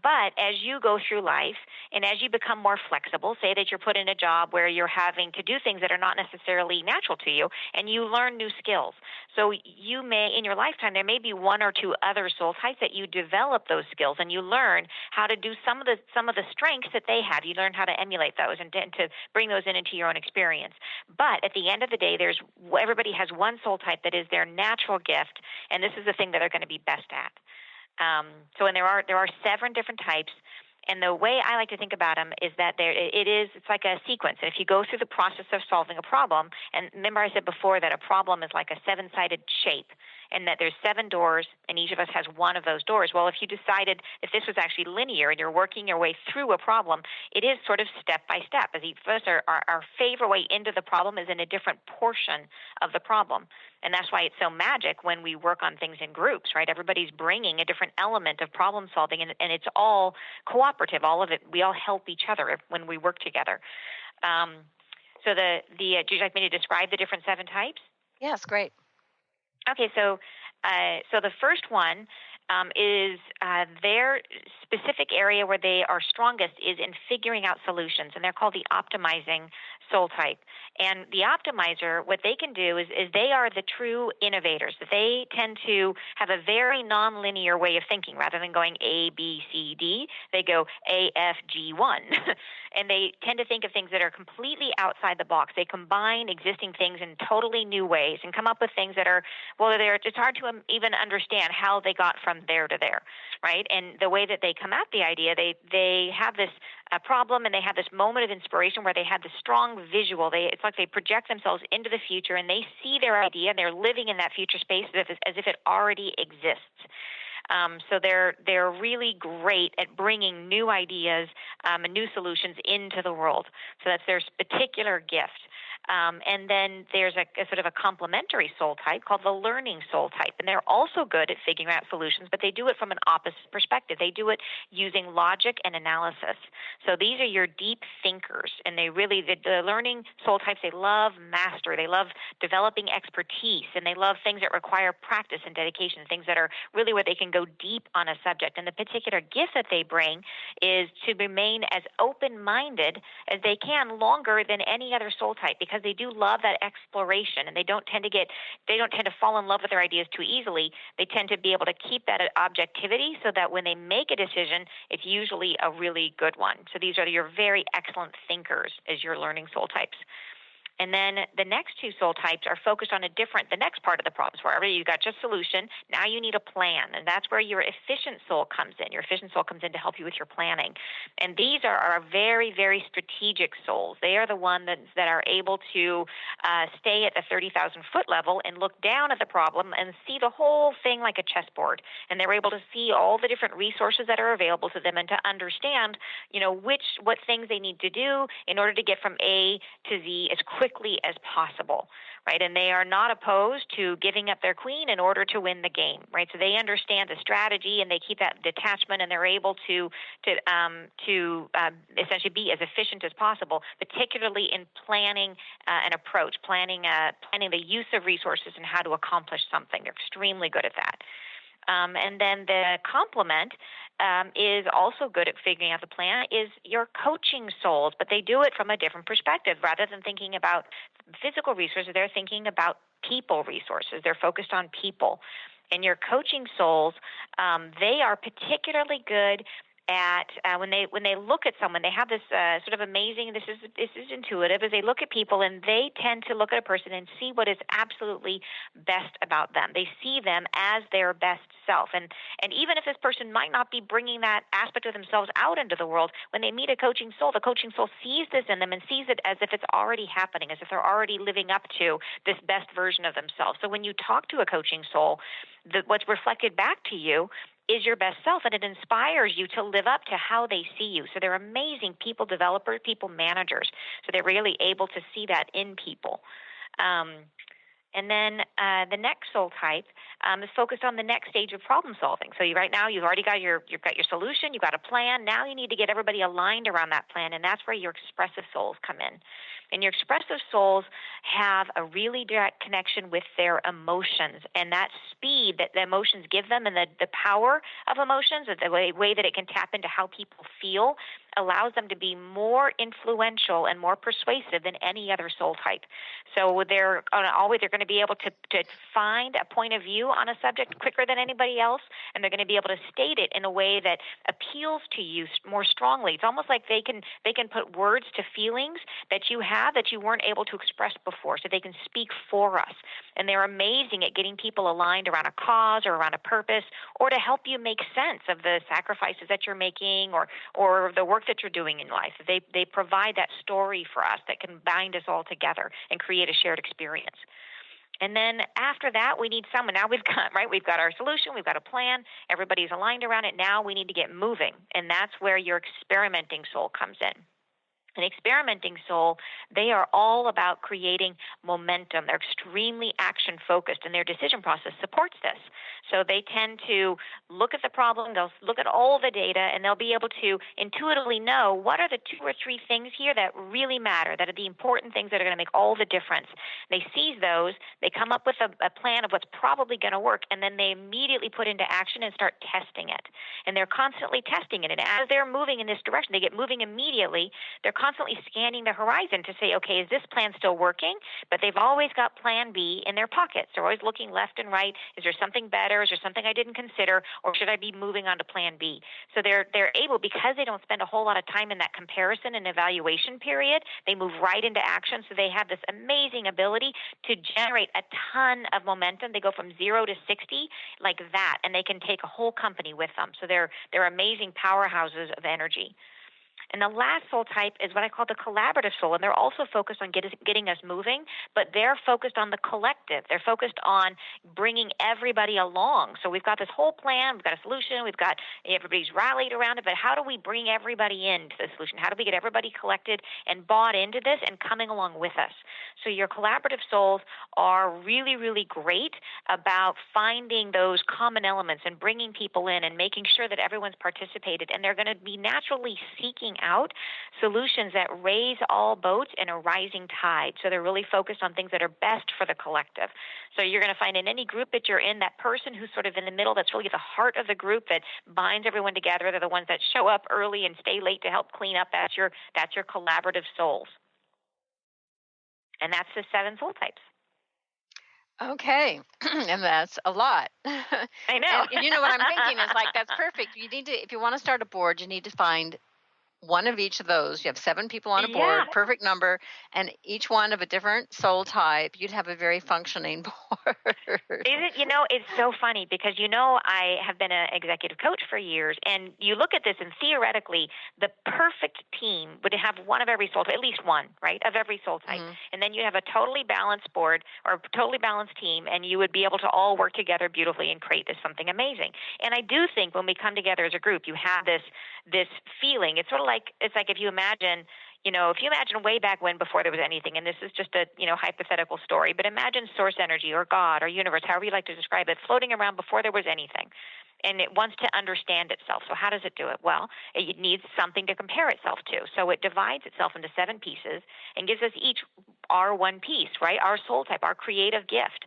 But as you go through life and as you become more flexible, say that you're put in a job where you're having to do things that are not necessarily natural to you, and you learn new skills. So you may, in your lifetime, there may be 1 or 2 other soul types that you develop those skills, and you learn how to do some of the strengths that they have. You learn how to emulate those and to bring those into your own experience. But at the end of the day, everybody has one soul type that is their natural gift, and this is the thing that they're going to be best at. And there are 7 different types. And the way I like to think about them is that it's like a sequence. And if you go through the process of solving a problem, and remember I said before that a problem is like a 7-sided shape, and that there's 7 doors, and each of us has one of those doors. Well, if you decided if this was actually linear and you're working your way through a problem, it is sort of step by step. As each of us, our favorite way into the problem is in a different portion of the problem. And that's why it's so magic when we work on things in groups, right? Everybody's bringing a different element of problem solving, and it's all cooperative, all of it. We all help each other when we work together. So would you like me to describe the different 7 types? Yes, great. Okay, so the first one is their specific area where they are strongest is in figuring out solutions, and they're called the optimizing soul type. And the optimizer, what they can do is they are the true innovators. They tend to have a very nonlinear way of thinking. Rather than going A, B, C, D, they go A, F, G, 1. And they tend to think of things that are completely outside the box. They combine existing things in totally new ways and come up with things that are, it's hard to even understand how they got from there to there, right? And the way that they come at the idea, they have this problem, and they have this moment of inspiration where they have this strong visual. It's like they project themselves into the future, and they see their idea, and they're living in that future space as if it already exists. So they're really great at bringing new ideas and new solutions into the world. So that's their particular gift. And then there's a sort of a complementary soul type called the learning soul type. And they're also good at figuring out solutions, but they do it from an opposite perspective. They do it using logic and analysis. So these are your deep thinkers. And they really, the learning soul types, they love mastery. They love developing expertise. And they love things that require practice and dedication, things that are really where they can go deep on a subject. And the particular gift that they bring is to remain as open-minded as they can longer than any other soul type, because they do love that exploration, and they don't tend to fall in love with their ideas too easily. They tend to be able to keep that objectivity so that when they make a decision, it's usually a really good one. So these are your very excellent thinkers as your learning soul types. And then the next 2 soul types are focused on the next part of the problem. So wherever you've got your solution, now you need a plan. And that's where your efficient soul comes in. Your efficient soul comes in to help you with your planning. And these are very, very strategic souls. They are the ones that are able to stay at the 30,000-foot level and look down at the problem and see the whole thing like a chessboard. And they're able to see all the different resources that are available to them and to understand, what things they need to do in order to get from A to Z as quickly as possible, right? And they are not opposed to giving up their queen in order to win the game, right? So they understand the strategy, and they keep that detachment, and they're able to essentially be as efficient as possible, particularly in planning an approach, planning the use of resources and how to accomplish something. They're extremely good at that. And then the complement is also good at figuring out the plan is your coaching souls, but they do it from a different perspective. Rather than thinking about physical resources, they're thinking about people resources. They're focused on people. And your coaching souls, they are particularly good at when they look at someone, they have this sort of amazing. This is intuitive. As they look at people, and they tend to look at a person and see what is absolutely best about them. They see them as their best self, and even if this person might not be bringing that aspect of themselves out into the world, when they meet a coaching soul, the coaching soul sees this in them and sees it as if it's already happening, as if they're already living up to this best version of themselves. So when you talk to a coaching soul, what's reflected back to you is your best self, and it inspires you to live up to how they see you. So they're amazing people developers, people managers. So they're really able to see that in people. And then the next soul type is focused on the next stage of problem solving. So right now you've got your solution, you've got a plan. Now you need to get everybody aligned around that plan, and that's where your expressive souls come in. And your expressive souls have a really direct connection with their emotions, and that speed that the emotions give them, and the power of emotions, the way that it can tap into how people feel, allows them to be more influential and more persuasive than any other soul type. So they're going to be able to find a point of view on a subject quicker than anybody else, and they're going to be able to state it in a way that appeals to you more strongly. It's almost like they can put words to feelings that you have that you weren't able to express before, so they can speak for us. And they're amazing at getting people aligned around a cause or around a purpose, or to help you make sense of the sacrifices that you're making or the work that you're doing in life. They provide that story for us that can bind us all together and create a shared experience. And then after that, we need someone. Now we've got our solution, we've got a plan, everybody's aligned around it. Now we need to get moving, and that's where your experimenting soul comes in. An experimenting soul, they are all about creating momentum. They're extremely action-focused, and their decision process supports this. So they tend to look at the problem, they'll look at all the data, and they'll be able to intuitively know what are the 2 or 3 things here that really matter, that are the important things that are going to make all the difference. They seize those, they come up with a plan of what's probably going to work, and then they immediately put into action and start testing it. And they're constantly testing it. And as they're moving in this direction, they get moving immediately. They're constantly scanning the horizon to say, okay, is this plan still working? But they've always got plan B in their pockets. They're always looking left and right. Is there something better? Is there something I didn't consider? Or should I be moving on to plan B? So they're able, because they don't spend a whole lot of time in that comparison and evaluation period, they move right into action. So they have this amazing ability to generate a ton of momentum. They go from 0 to 60 like that, and they can take a whole company with them. So they're amazing powerhouses of energy. And the last soul type is what I call the collaborative soul, and they're also focused on getting us moving, but they're focused on the collective. They're focused on bringing everybody along. So we've got this whole plan, we've got a solution, everybody's rallied around it, but how do we bring everybody into the solution? How do we get everybody collected and bought into this and coming along with us? So your collaborative souls are really, really great about finding those common elements and bringing people in and making sure that everyone's participated, and they're going to be naturally seeking out solutions that raise all boats in a rising tide. So they're really focused on things that are best for the collective. So you're going to find in any group that you're in, that person who's sort of in the middle, that's really the heart of the group that binds everyone together. They're the ones that show up early and stay late to help clean up. That's your collaborative souls. And that's the 7 soul types. Okay, and that's a lot. I know. And you know what I'm thinking is like, that's perfect. You need to, if you want to start a board, you need to find one of each of those. You have 7 people on a board, perfect number, and each one of a different soul type. You'd have a very functioning board. It's so funny because, I have been an executive coach for years, and you look at this, and theoretically, the perfect team would have one of every soul type, at least one, right, of every soul type. Mm-hmm. And then you'd have a totally balanced board or a totally balanced team, and you would be able to all work together beautifully and create something amazing. And I do think when we come together as a group, you have this feeling. It's sort of like, if you imagine, way back when, before there was anything, and this is just a, hypothetical story, but imagine source energy or God or universe, however you like to describe it, floating around before there was anything. And it wants to understand itself. So how does it do it? Well, it needs something to compare itself to. So it divides itself into 7 pieces and gives us each our one piece, right? Our soul type, our creative gift.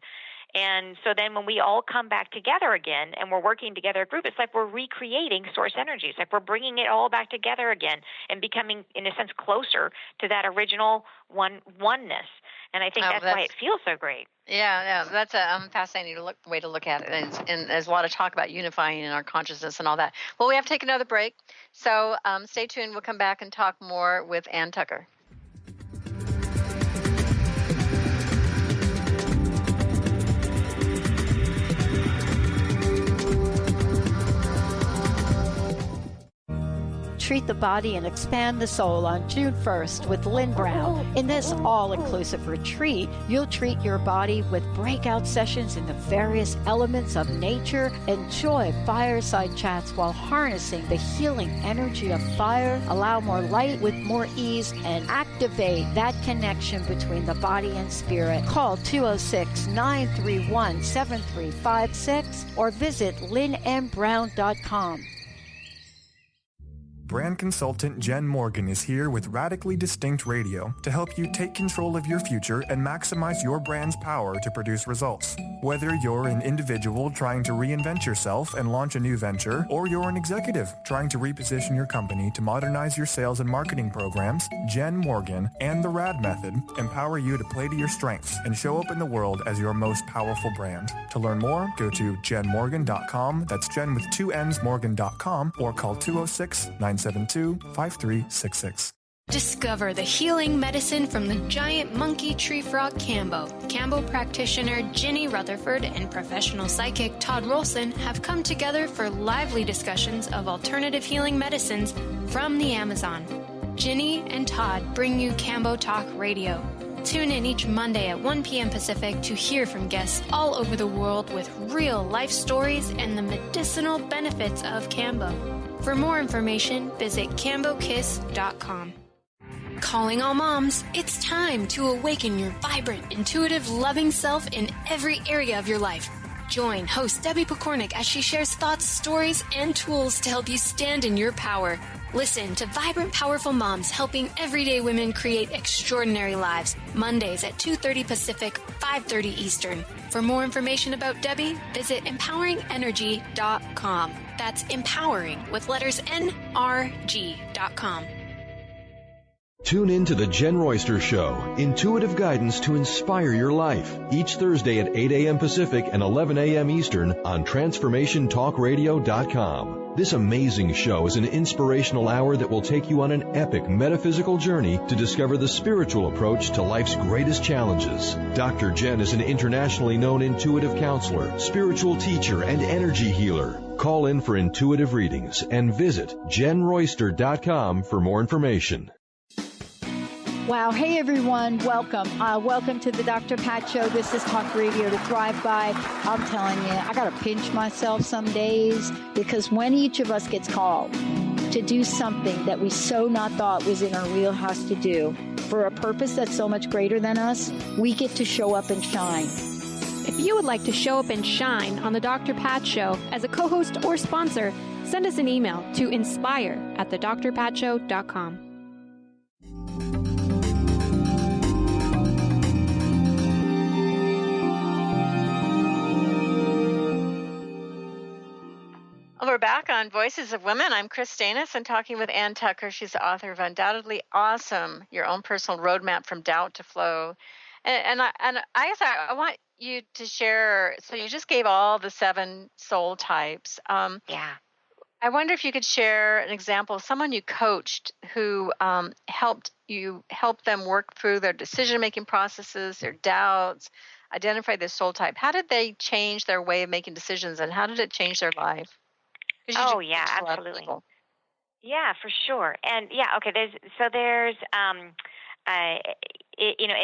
And so then when we all come back together again and we're working together as a group, it's like we're recreating source energy. It's like we're bringing it all back together again and becoming, in a sense, closer to that original oneness. And I think that's why it feels so great. Yeah, that's a fascinating way to look at it. And there's a lot of talk about unifying in our consciousness and all that. Well, we have to take another break. So stay tuned. We'll come back and talk more with Ann Tucker. Treat the Body and Expand the Soul on June 1st with Lynn Brown. In this all-inclusive retreat, you'll treat your body with breakout sessions in the various elements of nature, enjoy fireside chats while harnessing the healing energy of fire, allow more light with more ease, and activate that connection between the body and spirit. Call 206-931-7356 or visit lynnmbrown.com. Brand consultant Jen Morgan is here with Radically Distinct Radio to help you take control of your future and maximize your brand's power to produce results. Whether you're an individual trying to reinvent yourself and launch a new venture, or you're an executive trying to reposition your company to modernize your sales and marketing programs, Jen Morgan and the RAD Method empower you to play to your strengths and show up in the world as your most powerful brand. To learn more, go to jenmorgan.com, that's Jen with 2 N's, Morgan.com, or call 206-972-5366. Discover the healing medicine from the giant monkey tree frog Cambo. Cambo practitioner Ginny Rutherford and professional psychic Todd Rolson have come together for lively discussions of alternative healing medicines from the Amazon. Ginny and Todd bring you Cambo Talk Radio. Tune in each Monday at 1 p.m. Pacific to hear from guests all over the world with real life stories and the medicinal benefits of Cambo. For more information, visit cambokiss.com. Calling all moms, it's time to awaken your vibrant, intuitive, loving self in every area of your life. Join host Debbie Pokornik as she shares thoughts, stories, and tools to help you stand in your power. Listen to Vibrant, Powerful Moms helping everyday women create extraordinary lives. Mondays at 2:30 Pacific, 5:30 Eastern. For more information about Debbie, visit empoweringenergy.com. That's empowering with letters NRG.com. Tune in to The Jen Royster Show, intuitive guidance to inspire your life, each Thursday at 8 a.m. Pacific and 11 a.m. Eastern on TransformationTalkRadio.com. This amazing show is an inspirational hour that will take you on an epic metaphysical journey to discover the spiritual approach to life's greatest challenges. Dr. Jen is an internationally known intuitive counselor, spiritual teacher, and energy healer. Call in for intuitive readings and visit JenRoyster.com for more information. Wow. Hey, everyone. Welcome. Welcome to the Dr. Pat Show. This is Talk Radio to Thrive By. I'm telling you, I got to pinch myself some days because when each of us gets called to do something that we so not thought was in our wheelhouse to do for a purpose that's so much greater than us, we get to show up and shine. If you would like to show up and shine on the Dr. Pat Show as a co-host or sponsor, send us an email to inspire@thedrpatshow.com. We're back on Voices of Women. I'm Kris Steinnes and talking with Ann Tucker. She's the author of Undoubtedly Awesome, Your Own Personal Roadmap from Doubt to Flow. And I guess I want you to share, so you just gave all the 7 soul types. Yeah. I wonder if you could share an example of someone you coached who helped them work through their decision-making processes, their doubts, identify their soul type. How did they change their way of making decisions, and how did it change their life? Oh, yeah, absolutely. Yeah, for sure. And yeah, okay, there's and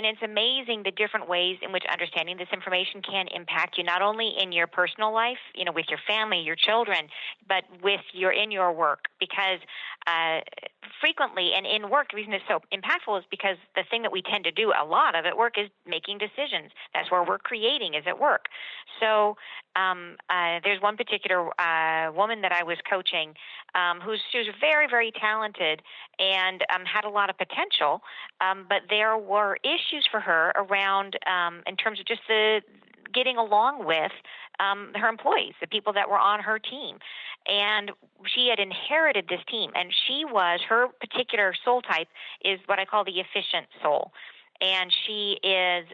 it's amazing the different ways in which understanding this information can impact you, not only in your personal life, with your family, your children, but in your work. Because frequently, and in work, the reason it's so impactful is because the thing that we tend to do a lot of at work is making decisions. That's where we're creating, is at work. So there's one particular woman that I was coaching she was very, very talented and had a lot of potential, but there were issues for her around in terms of just the getting along with her employees, the people that were on her team. And she had inherited this team, and her particular soul type is what I call the efficient soul. And she is,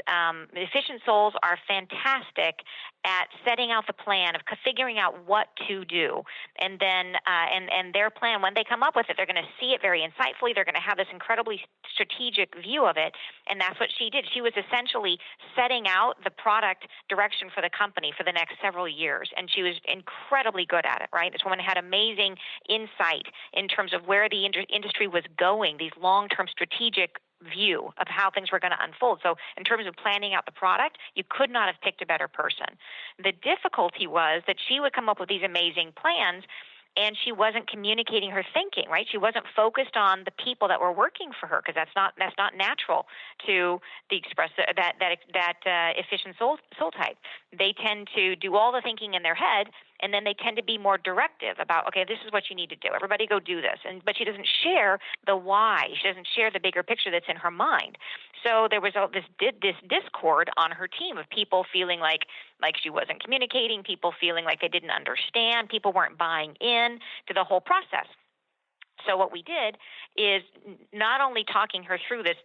efficient souls are fantastic at setting out the plan, of figuring out what to do. And then, and their plan, when they come up with it, they're going to see it very insightfully. They're going to have this incredibly strategic view of it. And that's what she did. She was essentially setting out the product direction for the company for the next several years. And she was incredibly good at it, right? This woman had amazing insight in terms of where the industry was going, these long-term strategic view of how things were going to unfold. So in terms of planning out the product, you could not have picked a better person. The difficulty was that she would come up with these amazing plans, and she wasn't communicating her thinking, right? She wasn't focused on the people that were working for her, because that's not natural to the efficient soul type. They tend to do all the thinking in their head, and then they tend to be more directive about, okay, this is what you need to do. Everybody go do this. But she doesn't share the why. She doesn't share the bigger picture that's in her mind. So there was this discord on her team of people feeling like she wasn't communicating, people feeling like they didn't understand, people weren't buying in to the whole process. So what we did is not only talking her through this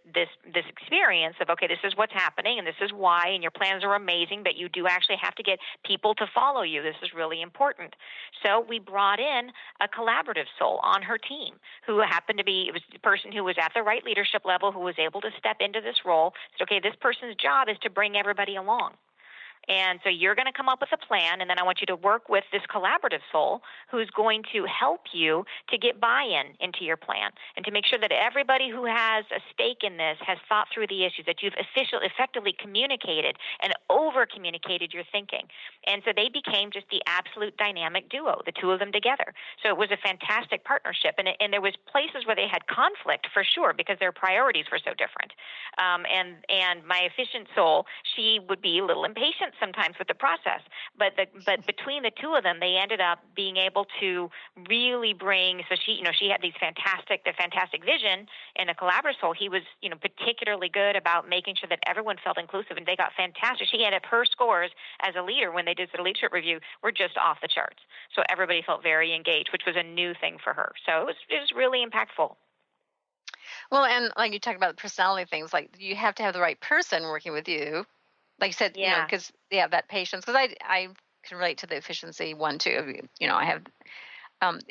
experience of, okay, this is what's happening and this is why, and your plans are amazing, but you do actually have to get people to follow you. This is really important. So we brought in a collaborative soul on her team who happened to be, it was the person who was at the right leadership level, who was able to step into this role. So, okay, this person's job is to bring everybody along. And so you're going to come up with a plan, and then I want you to work with this collaborative soul who's going to help you to get buy-in into your plan and to make sure that everybody who has a stake in this has thought through the issues, that you've effectively communicated and over-communicated your thinking. And so they became just the absolute dynamic duo, the two of them together. So it was a fantastic partnership. And there was places where they had conflict for sure because their priorities were so different. And my efficient soul, she would be a little impatient sometimes with the process. But between the two of them, they ended up being able to really bring. So she had the fantastic vision, and the collaborative soul, he was particularly good about making sure that everyone felt inclusive, and they got fantastic. She ended up, her scores as a leader when they did the leadership review were just off the charts. So everybody felt very engaged, which was a new thing for her. So it was really impactful. Well, and like you talk about the personality things, like you have to have the right person working with you. Like you said, because that patience. Because I can relate to the efficiency one too. I have,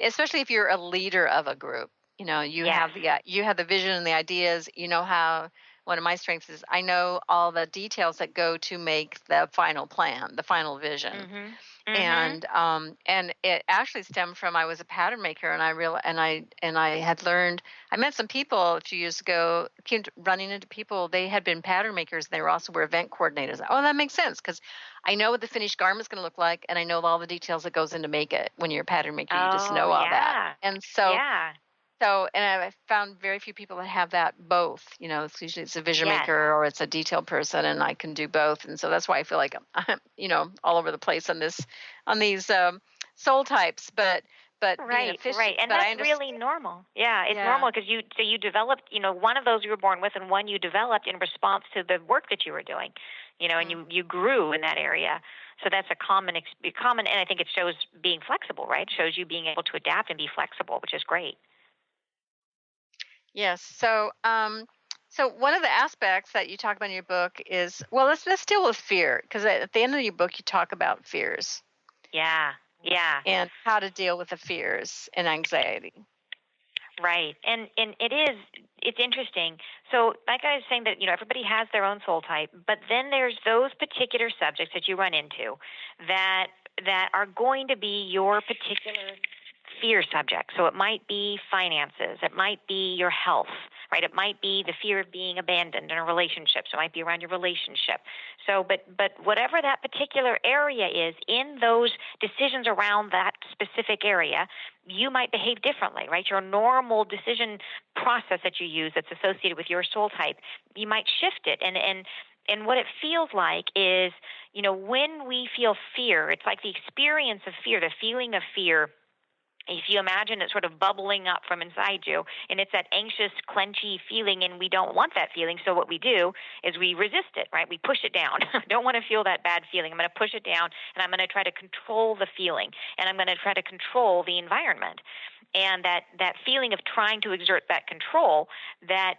especially if you're a leader of a group. You have the vision and the ideas. How one of my strengths is I know all the details that go to make the final plan, the final vision. Mm-hmm. Mm-hmm. And it actually stemmed from I was a pattern maker, and I had learned. I met some people a few years ago. Came running into people. They had been pattern makers. They were event coordinators. Oh, that makes sense because I know what the finished garment's going to look like, and I know all the details that goes in to make it. When you're a pattern maker, you just know all that. And so. Yeah. So, and I found very few people that have that both. It's usually it's a vision maker or it's a detail person, and I can do both. And so that's why I feel like I'm, all over the place on these soul types. But right, and that's really normal. Yeah, it's normal because you developed, one of those you were born with, and one you developed in response to the work that you were doing, and you grew in that area. So that's a common, and I think it shows being flexible, right? It shows you being able to adapt and be flexible, which is great. Yes. So, so one of the aspects that you talk about in your book is, well, let's deal with fear, because at the end of your book, you talk about fears. Yeah. And how to deal with the fears and anxiety. Right. And it's interesting. So like I was saying that, everybody has their own soul type, but then there's those particular subjects that you run into that are going to be your particular fear subject. So it might be finances. It might be your health, right? It might be the fear of being abandoned in a relationship. So it might be around your relationship. So, but whatever that particular area is, in those decisions around that specific area, you might behave differently, right? Your normal decision process that you use that's associated with your soul type, you might shift it. And what it feels like is, when we feel fear, it's like the experience of fear, the feeling of fear. If you imagine it sort of bubbling up from inside you, and it's that anxious, clenchy feeling, and we don't want that feeling, so what we do is we resist it, right? We push it down. I don't want to feel that bad feeling. I'm going to push it down, and I'm going to try to control the feeling, and I'm going to try to control the environment. And that feeling of trying to exert that control, that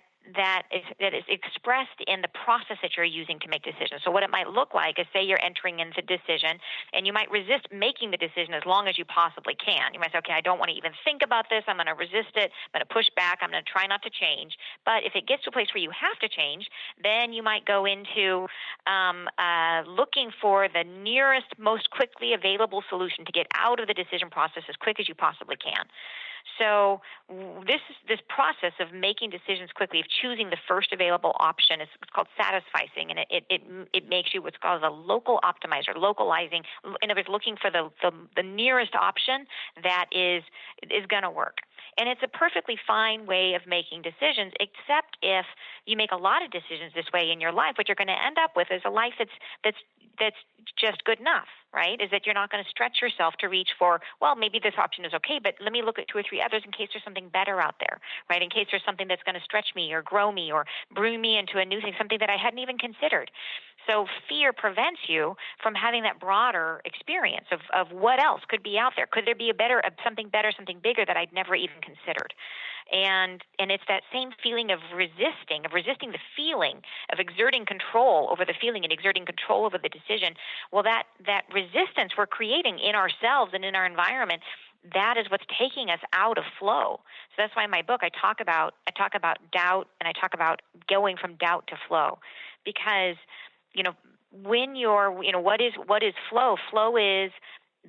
is expressed in the process that you're using to make decisions. So what it might look like is, say you're entering into decision, and you might resist making the decision as long as you possibly can. You might say, okay, I don't want to even think about this. I'm going to resist it. I'm going to push back. I'm going to try not to change. But if it gets to a place where you have to change, then you might go into looking for the nearest, most quickly available solution to get out of the decision process as quick as you possibly can. So this process of making decisions quickly, of choosing the first available option, it's called satisficing, and it makes you what's called a local optimizer, localizing. In other words, looking for the nearest option that is going to work. And it's a perfectly fine way of making decisions, except if you make a lot of decisions this way in your life, what you're going to end up with is a life that's just good enough, right? Is that you're not going to stretch yourself to reach for, well, maybe this option is okay, but let me look at 2 or 3 others in case there's something better out there, right? In case there's something that's going to stretch me or grow me or bring me into a new thing, something that I hadn't even considered. So fear prevents you from having that broader experience of what else could be out there. Could there be something better, something bigger that I'd never even considered? And it's that same feeling of resisting the feeling of exerting control over the feeling and exerting control over the decision. Well, that resistance we're creating in ourselves and in our environment, that is what's taking us out of flow. So that's why in my book I talk about doubt, and I talk about going from doubt to flow, because when you're, what is flow? Flow is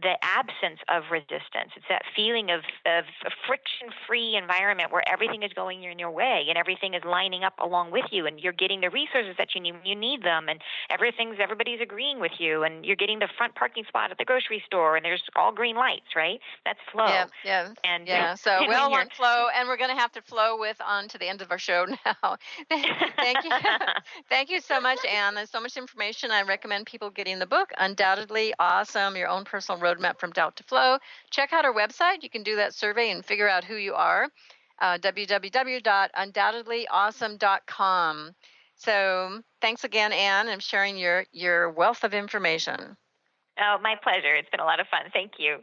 the absence of resistance. It's that feeling of a friction-free environment where everything is going in your way and everything is lining up along with you, and you're getting the resources that you need them, and everybody's agreeing with you, and you're getting the front parking spot at the grocery store, and there's all green lights, right? That's flow. Yeah. So we all want flow, and we're going to have to flow on to the end of our show now. Thank you. Thank you so much, Anne. There's so much information. I recommend people getting the book, Undoubtedly Awesome, Your Own Personal Roadmap from Doubt to Flow. Check out our website. You can do that survey and figure out who you are. www.undoubtedlyawesome.com. So thanks again, Anne, and sharing your wealth of information. Oh, my pleasure. It's been a lot of fun. Thank you.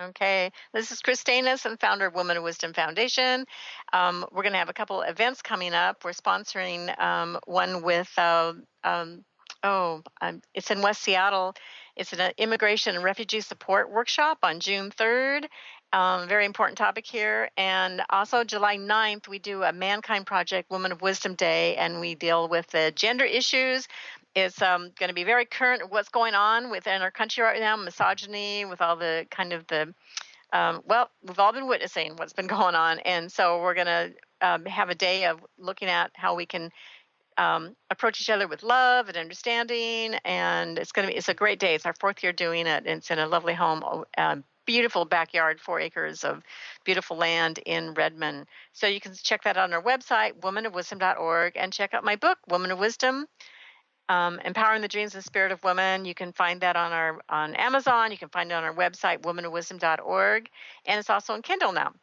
Okay. This is Kris Steinnes, and founder of Women of Wisdom Foundation. We're going to have a couple of events coming up. We're sponsoring one with it's in West Seattle. It's an immigration and refugee support workshop on June 3rd. Very important topic here. And also July 9th, we do a Mankind Project Women of Wisdom Day, and we deal with the gender issues. It's going to be very current of what's going on within our country right now, misogyny, with all the kind of we've all been witnessing what's been going on. And so we're going to have a day of looking at how we can approach each other with love and understanding, and it's a great day. It's our 4th year doing it. It's in a lovely home, beautiful backyard, 4 acres of beautiful land in Redmond. So you can check that out on our website, womanofwisdom.org, and check out my book, Woman of Wisdom, Empowering the Dreams and Spirit of Women. You can find that on Amazon. You can find it on our website, womanofwisdom.org, and it's also on Kindle now.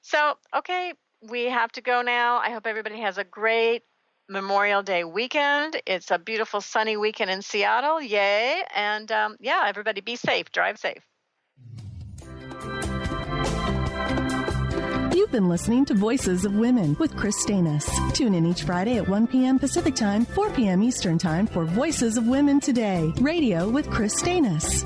So, okay, we have to go now. I hope everybody has a great Memorial Day weekend. It's a beautiful sunny weekend in Seattle. Yay. And everybody be safe. Drive safe. You've been listening to Voices of Women with Kris Steinnes. Tune in each Friday at 1 p.m. Pacific Time, 4 p.m. Eastern Time for Voices of Women Today, radio with Kris Steinnes.